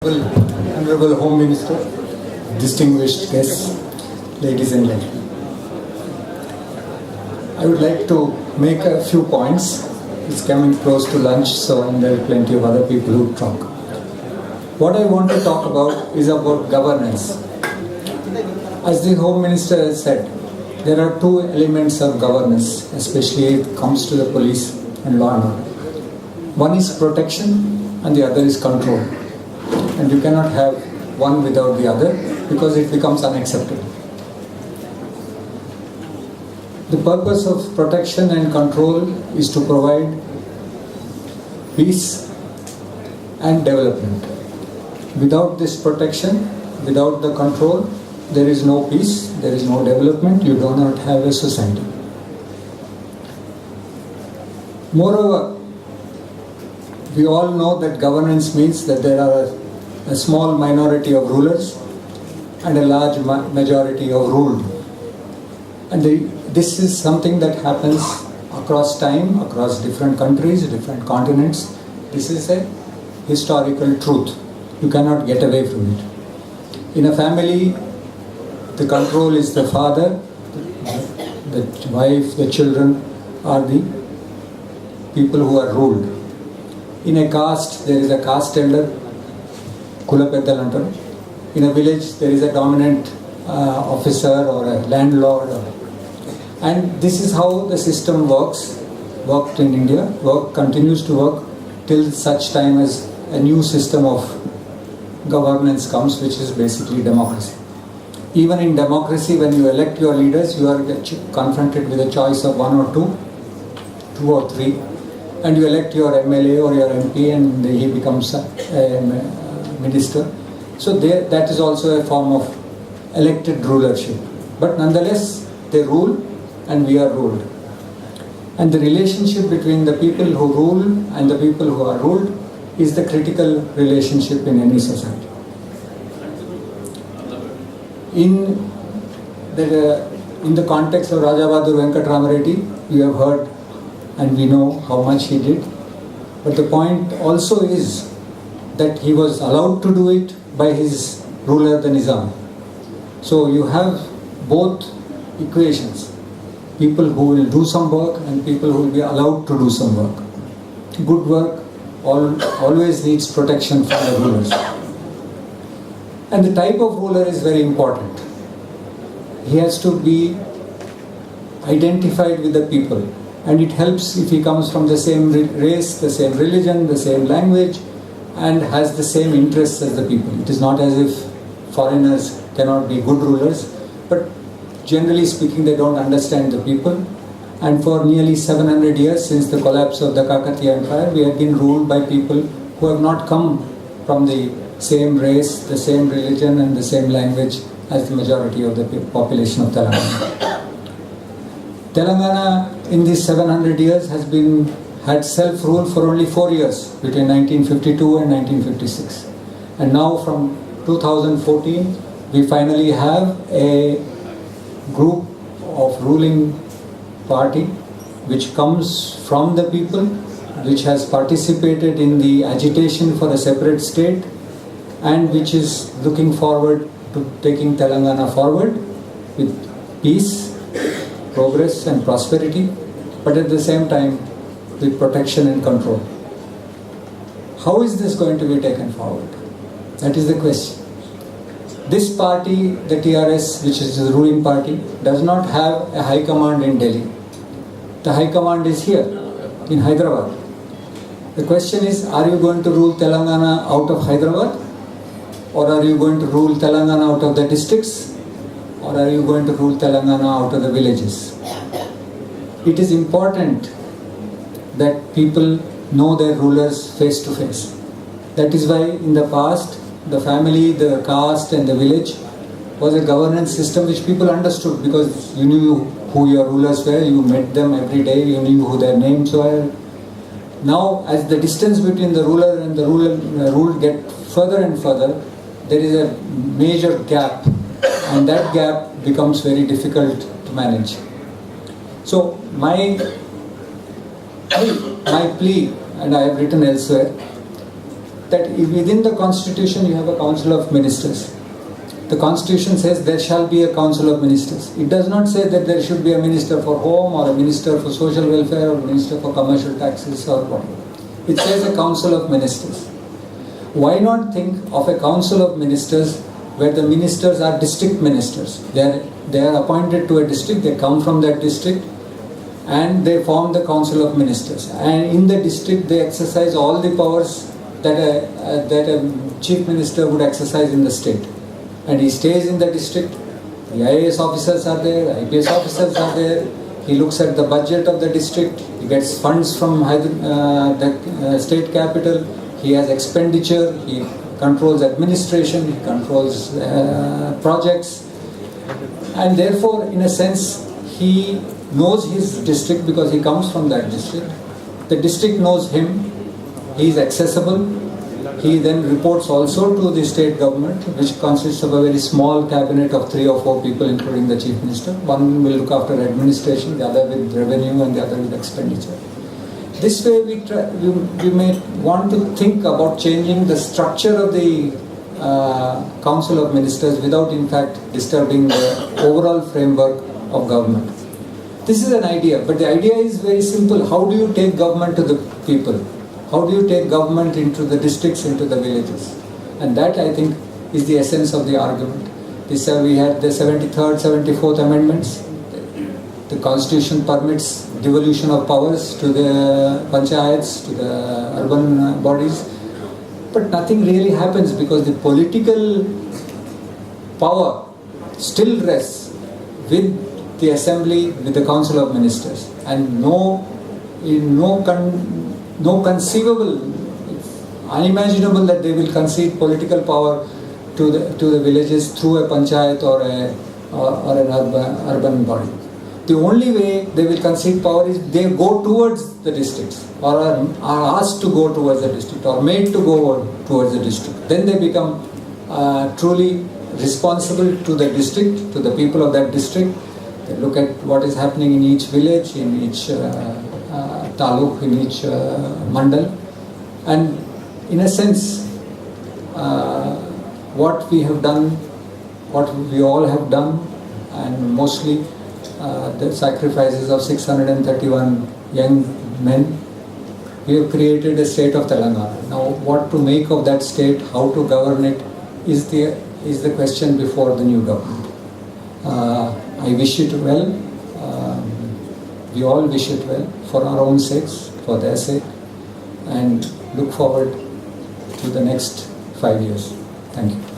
Honorable Home Minister, distinguished guests, ladies and gentlemen. I would like to make a few points. It's coming close to lunch, so there are plenty of other people who talk. What I want to talk about is about governance. As the Home Minister has said, there are two elements of governance, especially if it comes to the police and law and order. One is protection and the other is control. And you cannot have one without the other because it becomes unacceptable. The purpose of protection and control is to provide peace and development. Without this protection, without the control, there is no peace, there is no development, you do not have a society. Moreover, we all know that governance means that there are a small minority of rulers and a large majority of ruled. And this is something that happens across time, across different countries, different continents. This is a historical truth. You cannot get away from it. In a family, the control is the father, the wife, the children are the people who are ruled. In a caste, there is a caste elder, Kula Peddal antaru. In a village, there is a dominant officer or a landlord. And this is how the system worked in India, continues to work till such time as a new system of governance comes, which is basically democracy. Even in democracy, when you elect your leaders, you are confronted with a choice of one or two or three, and you elect your MLA or your MP and he becomes a minister. So that is also a form of elected rulership. But nonetheless, they rule and we are ruled. And the relationship between the people who rule and the people who are ruled is the critical relationship in any society. In the context of Raja Bahadur Venkatramreddy, you have heard and we know how much he did. But the point also is that he was allowed to do it by his ruler, the Nizam. So you have both equations. People who will do some work and people who will be allowed to do some work. Good work always needs protection from the rulers. And the type of ruler is very important. He has to be identified with the people. And it helps if he comes from the same race, the same religion, the same language, and has the same interests as the people. It is not as if foreigners cannot be good rulers, but generally speaking, they don't understand the people. And for nearly 700 years, since the collapse of the Kakatiya Empire, we have been ruled by people who have not come from the same race, the same religion, and the same language as the majority of the population of Telangana. Telangana in these 700 years had self-rule for only 4 years, between 1952 and 1956. And now from 2014, we finally have a group of ruling party which comes from the people, which has participated in the agitation for a separate state, and which is looking forward to taking Telangana forward with peace, progress and prosperity, but at the same time with protection and control. How is this going to be taken forward? That is the question. This party, the TRS, which is the ruling party, does not have a high command in Delhi. The high command is here in Hyderabad. The question is, are you going to rule Telangana out of Hyderabad? Or are you going to rule Telangana out of the districts? Or are you going to rule Telangana out of the villages? It is important that people know their rulers face to face. That is why in the past, the family, the caste and the village was a governance system which people understood because you knew who your rulers were, you met them every day, you knew who their names were. Now, as the distance between the ruler and the ruled get further and further, there is a major gap, and that gap becomes very difficult to manage. So my plea, and I have written elsewhere, that within the constitution you have a council of ministers. The constitution says there shall be a council of ministers. It does not say that there should be a minister for home or a minister for social welfare or a minister for commercial taxes or whatever. It says a council of ministers. Why not think of a council of ministers where the ministers are district ministers? They are appointed to a district, they come from that district and they form the council of ministers. And in the district they exercise all the powers that a chief minister would exercise in the state. And he stays in the district. The IAS officers are there, IPS officers are there. He looks at the budget of the district. He gets funds from the state capital. He has expenditure. He controls administration. He controls projects. And therefore, in a sense, he knows his district because he comes from that district. The district knows him. He is accessible. He then reports also to the state government, which consists of a very small cabinet of 3 or 4 people, including the chief minister. One will look after administration, the other with revenue, and the other with expenditure. This way, we may want to think about changing the structure of the council of ministers without, in fact, disturbing the overall framework of government. This is an idea, but the idea is very simple. How do you take government to the people? How do you take government into the districts, into the villages? And that, I think, is the essence of the argument. We had the 73rd, 74th amendments. The constitution permits devolution of powers to the panchayats, to the urban bodies. But nothing really happens because the political power still rests with the assembly, with the council of ministers. And no conceivable, unimaginable that they will concede political power to the villages through a panchayat or an urban body. The only way they will concede power is they go towards the districts or are asked to go towards the district or made to go towards the district. Then they become truly responsible to the district, to the people of that district. They look at what is happening in each village, in each taluk, in each mandal, and in a sense what we have done, what we all have done, and mostly the sacrifices of 631 young men, we have created a state of Telangana. Now what to make of that state, how to govern it is the question before the new government. I wish it well. We all wish it well for our own sakes, for their sake, and look forward to the next 5 years. Thank you.